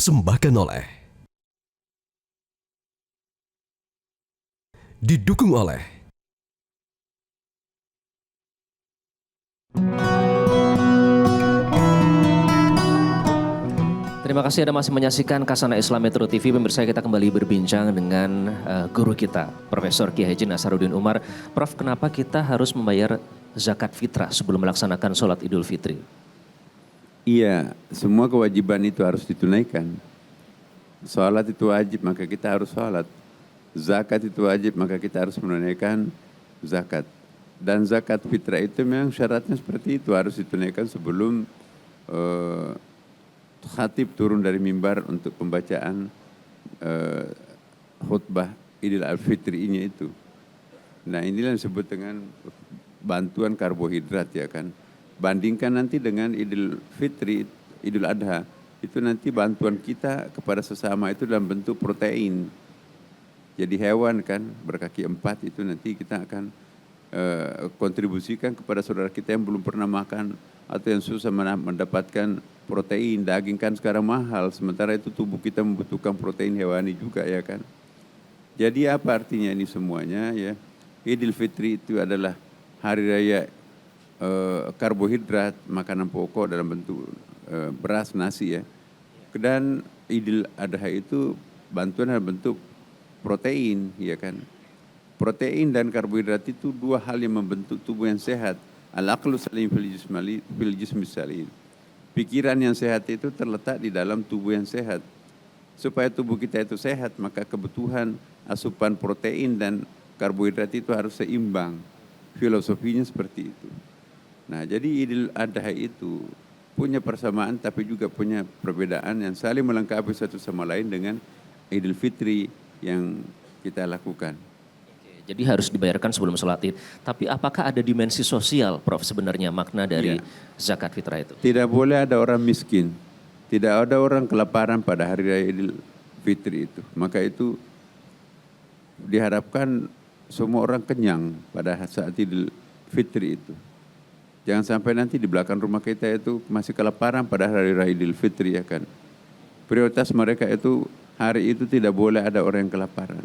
Dipersembahkan oleh, didukung oleh Terima kasih Anda masih menyaksikan Kasana Islam Metro TV. Pemirsa, kita kembali berbincang dengan guru kita, Profesor Kiai Haji Nasaruddin Umar. Prof, kenapa kita harus membayar zakat fitrah sebelum melaksanakan sholat Idul Fitri? Iya, semua kewajiban itu harus ditunaikan. Sholat itu wajib, maka kita harus sholat. Zakat itu wajib, maka kita harus menunaikan zakat. Dan zakat fitrah itu memang syaratnya seperti itu, harus ditunaikan sebelum khatib turun dari mimbar untuk pembacaan khutbah Idul Fitri-nya itu. Nah, inilah yang disebut dengan bantuan karbohidrat, ya kan. Bandingkan nanti dengan Idul Fitri, Idul Adha, itu nanti bantuan kita kepada sesama itu dalam bentuk protein. Jadi hewan kan berkaki 4 itu nanti kita akan kontribusikan kepada saudara kita yang belum pernah makan atau yang susah mendapatkan protein. Daging kan sekarang mahal, sementara itu tubuh kita membutuhkan protein hewani juga, ya kan. Jadi apa artinya ini semuanya, ya? Idul Fitri itu adalah hari raya karbohidrat, makanan pokok dalam bentuk beras, nasi, ya. Dan Idul Adha itu bantuan dalam bentuk protein, ya kan. Protein dan karbohidrat itu dua hal yang membentuk tubuh yang sehat. Al-aqlu salim fil jismi salim. Pikiran yang sehat itu terletak di dalam tubuh yang sehat. Supaya tubuh kita itu sehat, maka kebutuhan asupan protein dan karbohidrat itu harus seimbang. Filosofinya seperti itu. Nah, jadi Idul Adha itu punya persamaan tapi juga punya perbedaan yang saling melengkapi satu sama lain dengan Idul Fitri yang kita lakukan. Jadi harus dibayarkan sebelum sholat Id. Tapi apakah ada dimensi sosial, Prof, sebenarnya makna dari zakat fitrah itu? Tidak boleh ada orang miskin. Tidak ada orang kelaparan pada hari raya Idul Fitri itu. Maka itu diharapkan semua orang kenyang pada saat Idul Fitri itu. Jangan sampai nanti di belakang rumah kita itu masih kelaparan pada hari raya Idul Fitri, ya kan. Prioritas mereka itu hari itu tidak boleh ada orang yang kelaparan.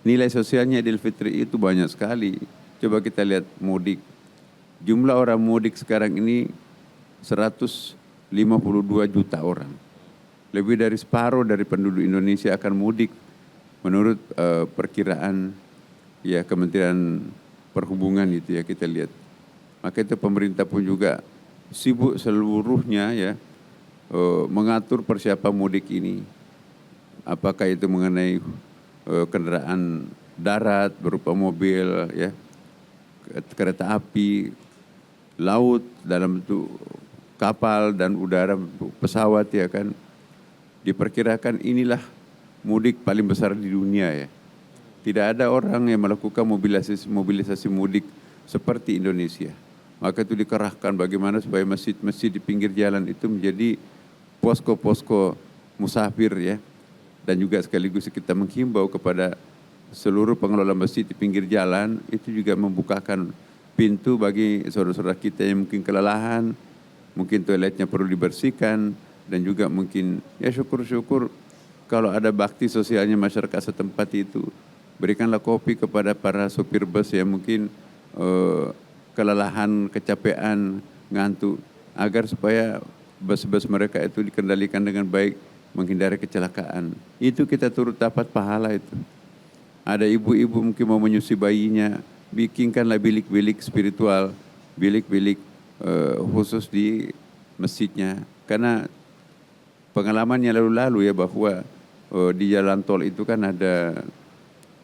Nilai sosialnya Idul Fitri itu banyak sekali. Coba kita lihat mudik. Jumlah orang mudik sekarang ini 152 juta orang. Lebih dari separuh dari penduduk Indonesia akan mudik menurut perkiraan ya Kementerian Perhubungan itu, ya, kita lihat. Maka itu pemerintah pun juga sibuk seluruhnya, ya, mengatur persiapan mudik ini. Apakah itu mengenai kendaraan darat berupa mobil, ya, kereta api, laut dalam bentuk kapal, dan udara bentuk pesawat, ya kan. Diperkirakan inilah mudik paling besar di dunia, ya. Tidak ada orang yang melakukan mobilisasi mudik seperti Indonesia. Maka itu dikerahkan bagaimana supaya masjid-masjid di pinggir jalan itu menjadi posko-posko musafir, ya. Dan juga sekaligus kita menghimbau kepada seluruh pengelola masjid di pinggir jalan itu juga membukakan pintu bagi saudara-saudara kita yang mungkin kelelahan, mungkin toiletnya perlu dibersihkan, dan juga mungkin ya syukur-syukur kalau ada bakti sosialnya masyarakat setempat itu. Berikanlah kopi kepada para sopir bus yang mungkin kelelahan, kecapean, ngantuk, agar supaya bus-bus mereka itu dikendalikan dengan baik, menghindari kecelakaan. Itu kita turut dapat pahala itu. Ada ibu-ibu mungkin mau menyusui bayinya, bikinkanlah bilik-bilik spiritual, bilik-bilik khusus di masjidnya. Karena pengalamannya lalu-lalu, ya, bahwa di jalan tol itu kan ada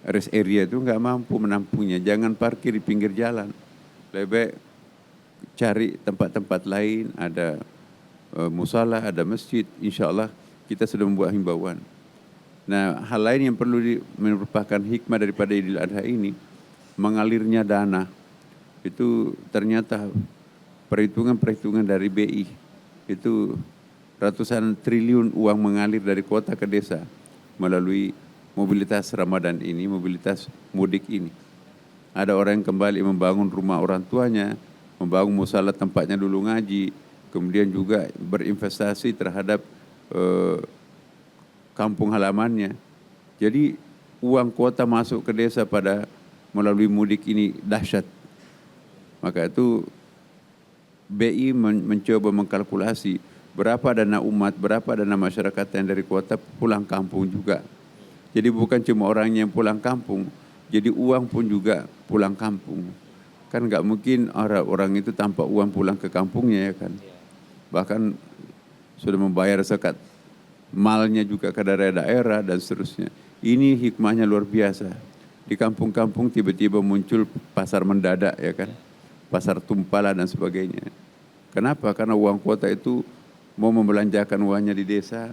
rest area itu nggak mampu menampungnya. Jangan parkir di pinggir jalan. Lebih cari tempat-tempat lain, ada musala, ada masjid, insya Allah kita sudah membuat himbauan. Nah, hal lain yang perlu merupakan hikmah daripada Idul Adha ini, mengalirnya dana. Itu ternyata perhitungan dari BI, itu ratusan triliun uang mengalir dari kota ke desa melalui mobilitas Ramadan ini, mobilitas mudik ini. Ada orang yang kembali membangun rumah orang tuanya, membangun musala tempatnya dulu ngaji, kemudian juga berinvestasi terhadap kampung halamannya. Jadi uang kuota masuk ke desa pada melalui mudik ini dahsyat. Maka itu BI mencoba mengkalkulasi berapa dana umat, berapa dana masyarakat yang dari kuota pulang kampung juga. Jadi bukan cuma orang yang pulang kampung, jadi uang pun juga pulang kampung. Kan nggak mungkin orang itu tanpa uang pulang ke kampungnya ya kan. Bahkan sudah membayar zakat malnya juga ke daerah-daerah dan seterusnya. Ini hikmahnya luar biasa. Di kampung-kampung tiba-tiba muncul pasar mendadak ya kan. Pasar tumpala dan sebagainya. Kenapa? Karena uang kuota itu mau membelanjakan uangnya di desa.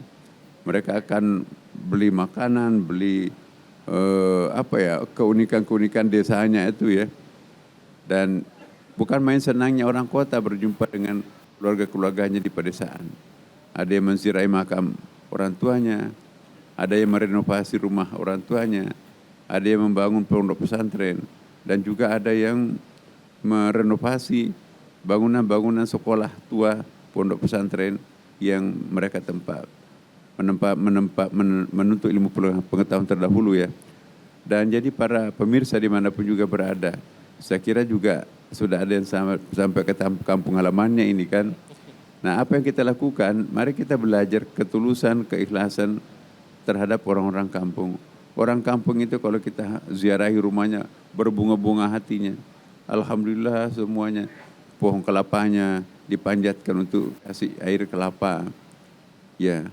Mereka akan beli makanan, beli keunikan-keunikan desanya itu ya. Dan bukan main senangnya orang kota berjumpa dengan keluarga-keluarganya di pedesaan. Ada yang menziarahi makam orang tuanya, ada yang merenovasi rumah orang tuanya, ada yang membangun pondok pesantren, dan juga ada yang merenovasi bangunan-bangunan sekolah tua pondok pesantren yang mereka menuntut ilmu pengetahuan terdahulu ya. Dan jadi para pemirsa dimanapun juga berada, saya kira juga sudah ada yang sampai ke kampung halamannya ini kan. Nah apa yang kita lakukan, mari kita belajar ketulusan, keikhlasan terhadap orang-orang kampung. Orang kampung itu kalau kita ziarahi rumahnya berbunga-bunga hatinya. Alhamdulillah semuanya, pohon kelapanya dipanjatkan untuk kasih air kelapa. Ya,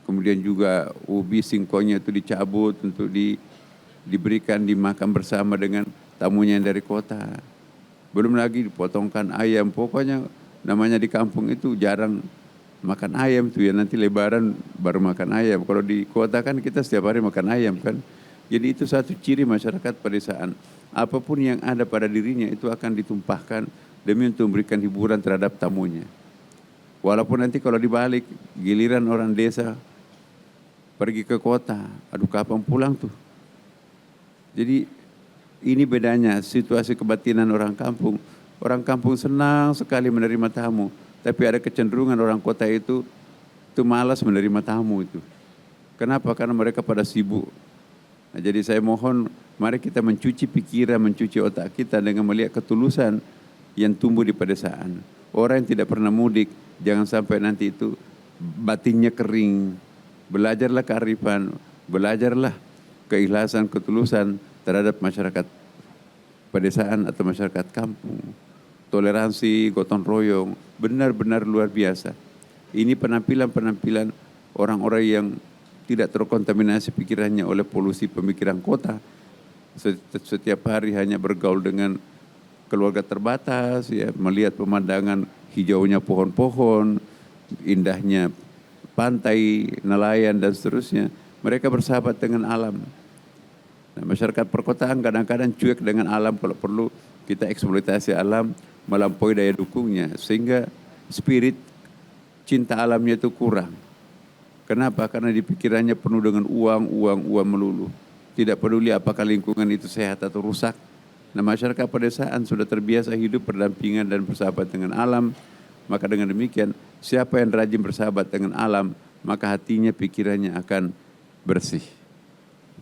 kemudian juga ubi singkongnya itu dicabut untuk diberikan dimakan bersama dengan tamunya yang dari kota. Belum lagi dipotongkan ayam. Pokoknya namanya di kampung itu jarang makan ayam tuh ya, nanti lebaran baru makan ayam. Kalau di kota kan kita setiap hari makan ayam kan. Jadi itu satu ciri masyarakat pedesaan. Apapun yang ada pada dirinya itu akan ditumpahkan demi untuk memberikan hiburan terhadap tamunya. Walaupun nanti kalau dibalik giliran orang desa pergi ke kota, aduh kapan pulang tuh. Jadi ini bedanya situasi kebatinan orang kampung. Orang kampung senang sekali menerima tamu, tapi ada kecenderungan orang kota itu malas menerima tamu itu. Kenapa? Karena mereka pada sibuk. Nah, jadi saya mohon mari kita mencuci pikiran, mencuci otak kita dengan melihat ketulusan yang tumbuh di pedesaan. Orang yang tidak pernah mudik, jangan sampai nanti itu batinnya kering. Belajarlah kearifan, belajarlah keikhlasan, ketulusan terhadap masyarakat pedesaan atau masyarakat kampung. Toleransi, gotong royong, benar-benar luar biasa. Ini penampilan-penampilan orang-orang yang tidak terkontaminasi pikirannya oleh polusi pemikiran kota. Setiap hari hanya bergaul dengan keluarga terbatas, ya, melihat pemandangan hijaunya pohon-pohon, indahnya pantai, nelayan dan seterusnya. Mereka bersahabat dengan alam. Nah, masyarakat perkotaan kadang-kadang cuek dengan alam, kalau perlu kita eksploitasi alam melampaui daya dukungnya, sehingga spirit cinta alamnya itu kurang. Kenapa? Karena di pikirannya penuh dengan uang melulu. Tidak peduli apakah lingkungan itu sehat atau rusak. Nah, masyarakat pedesaan sudah terbiasa hidup berdampingan dan bersahabat dengan alam. Maka dengan demikian, siapa yang rajin bersahabat dengan alam, maka hatinya, pikirannya akan bersih.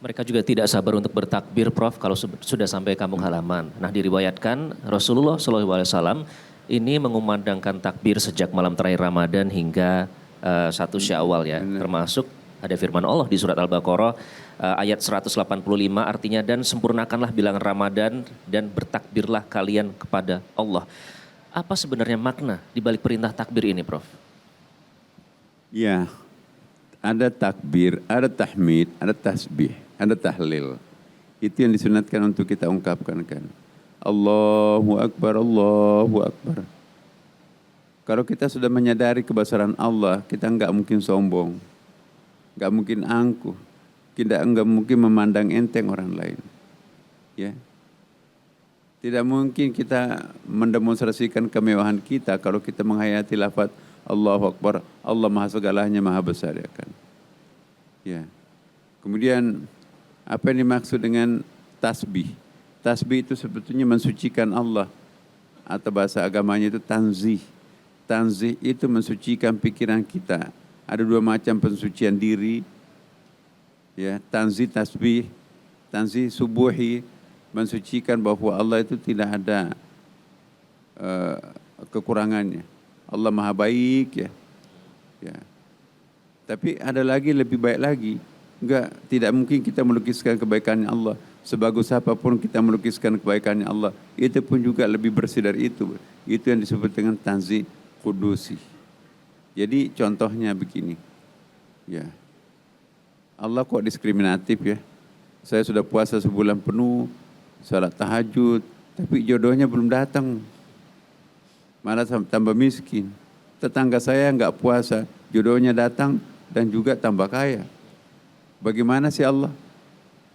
Mereka juga tidak sabar untuk bertakbir, Prof, kalau sudah sampai kampung halaman. Nah, diriwayatkan Rasulullah SAW ini mengumandangkan takbir sejak malam terakhir Ramadan hingga 1 Syawal ya. Termasuk ada firman Allah di surat Al-Baqarah ayat 185, artinya dan sempurnakanlah bilangan Ramadan dan bertakbirlah kalian kepada Allah. Apa sebenarnya makna di balik perintah takbir ini, Prof? Ya, ada takbir, ada tahmid, ada tasbih, ada tahlil. Itu yang disunatkan untuk kita ungkapkan kan. Allahu Akbar, Allahu Akbar. Kalau kita sudah menyadari kebesaran Allah, kita enggak mungkin sombong, enggak mungkin angkuh, kita enggak mungkin memandang enteng orang lain. Ya. Tidak mungkin kita mendemonstrasikan kemewahan kita kalau kita menghayati lafaz Allahu Akbar, Allah Maha segalanya, Maha besar ya kan. Ya. Kemudian apa yang dimaksud dengan tasbih? Tasbih itu sebetulnya mensucikan Allah, atau bahasa agamanya itu tanzih. Tanzih itu mensucikan pikiran kita. Ada 2 macam pensucian diri. ya, tanzih tasbih, tanzih subuhi, mensucikan bahwa Allah itu tidak ada kekurangannya. Allah Maha baik ya. Ya. Tapi ada lagi lebih baik lagi. Enggak, tidak mungkin kita melukiskan kebaikannya Allah. Sebagus apapun kita melukiskan kebaikannya Allah, itu pun juga lebih bersih dari itu. Itu yang disebut dengan tanzih kudusi. Jadi contohnya begini. Ya. Allah kok diskriminatif ya. Saya sudah puasa sebulan penuh, salat tahajud, tapi jodohnya belum datang. Malah tambah miskin. Tetangga saya enggak puasa, jodohnya datang dan juga tambah kaya. Bagaimana sih Allah?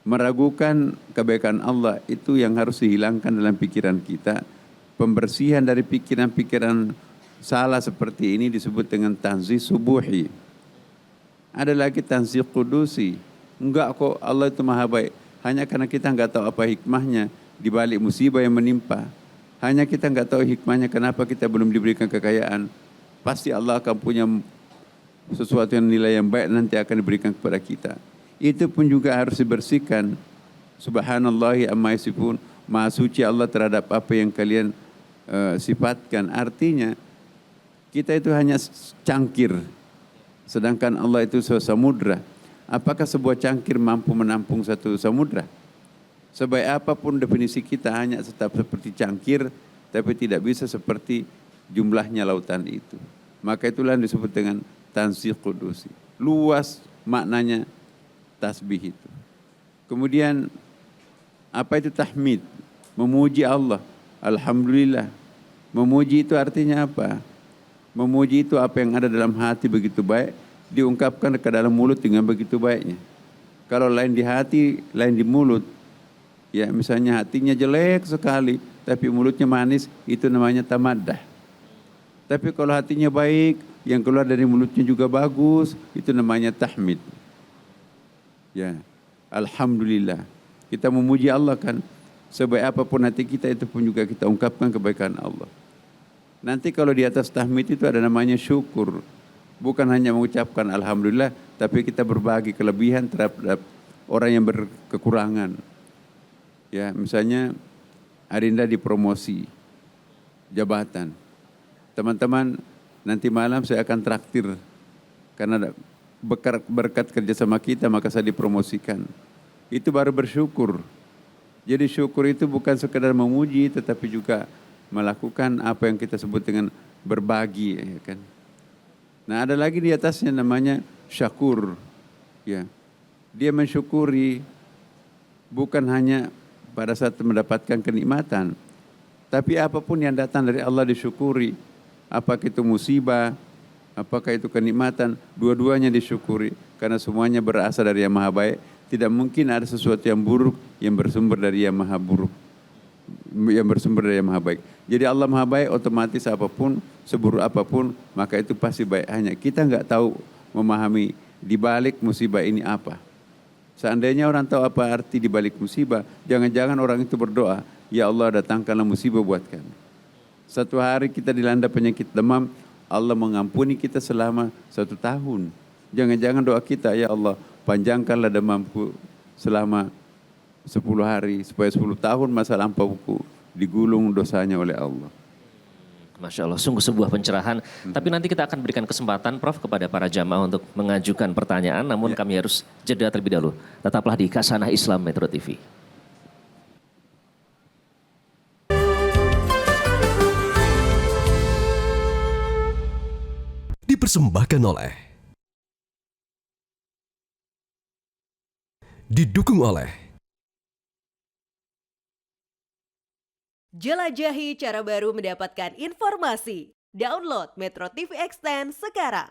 Meragukan kebaikan Allah itu yang harus dihilangkan dalam pikiran kita. Pembersihan dari pikiran-pikiran salah seperti ini disebut dengan tanzih subuhi. Ada lagi tanzih kudusi. Enggak kok, Allah itu maha baik. Hanya karena kita enggak tahu apa hikmahnya di balik musibah yang menimpa. Hanya kita enggak tahu hikmahnya kenapa kita belum diberikan kekayaan. Pasti Allah akan punya sesuatu yang nilai yang baik nanti akan diberikan kepada kita. Itu pun juga harus dibersihkan. Subhanallahi amma yasifun. Maha suci Allah terhadap apa yang kalian sifatkan. Artinya kita itu hanya cangkir, sedangkan Allah itu samudra. Apakah sebuah cangkir mampu menampung satu samudra? Sebaik apapun definisi kita hanya tetap seperti cangkir, tapi tidak bisa seperti jumlahnya lautan itu. Maka itulah yang disebut dengan tanzih kudusi. Luas maknanya tasbih itu. Kemudian apa itu tahmid? Memuji Allah. Alhamdulillah. Memuji itu artinya apa? Memuji itu apa yang ada dalam hati begitu baik, diungkapkan ke dalam mulut dengan begitu baiknya. Kalau lain di hati, lain di mulut. Ya, misalnya hatinya jelek sekali, tapi mulutnya manis, itu namanya tamaddah. Tapi kalau hatinya baik, yang keluar dari mulutnya juga bagus, itu namanya tahmid. Ya, alhamdulillah. Kita memuji Allah kan, sebaik apapun hati kita itu pun juga kita ungkapkan kebaikan Allah. Nanti kalau di atas tahmid itu ada namanya syukur. Bukan hanya mengucapkan alhamdulillah, tapi kita berbagi kelebihan terhadap orang yang berkekurangan. Ya, misalnya Arinda dipromosi jabatan. Teman-teman, nanti malam saya akan traktir karena berkat kerjasama kita maka saya dipromosikan. Itu baru bersyukur. Jadi syukur itu bukan sekedar memuji, tetapi juga melakukan apa yang kita sebut dengan berbagi, ya kan. Nah, ada lagi di atasnya namanya syakur. Ya. Dia mensyukuri bukan hanya pada saat mendapatkan kenikmatan, tapi apapun yang datang dari Allah disyukuri. Apakah itu musibah, apakah itu kenikmatan, dua-duanya disyukuri karena semuanya berasal dari Yang Maha Baik. Tidak mungkin ada sesuatu yang buruk yang bersumber dari Yang Maha Buruk, yang bersumber dari Yang Maha Baik. Jadi Allah Maha Baik, otomatis apapun, seburuk apapun, maka itu pasti baik. Hanya kita enggak tahu memahami di balik musibah ini apa. Seandainya orang tahu apa arti di balik musibah, jangan-jangan orang itu berdoa, ya Allah datangkanlah musibah buat kami. Satu hari kita dilanda penyakit demam, Allah mengampuni kita selama 1 tahun. Jangan-jangan doa kita, ya Allah panjangkanlah demamku selama 10 hari, supaya 10 tahun masa lampauku digulung dosanya oleh Allah. Masya Allah, sungguh sebuah pencerahan. Tapi nanti kita akan berikan kesempatan Prof kepada para jamaah untuk mengajukan pertanyaan, namun kami harus jeda terlebih dahulu. Tetaplah di Khasanah Islam Metro TV. Dipersembahkan oleh, didukung oleh jelajahi cara baru mendapatkan informasi. Download Metro TV Extend sekarang.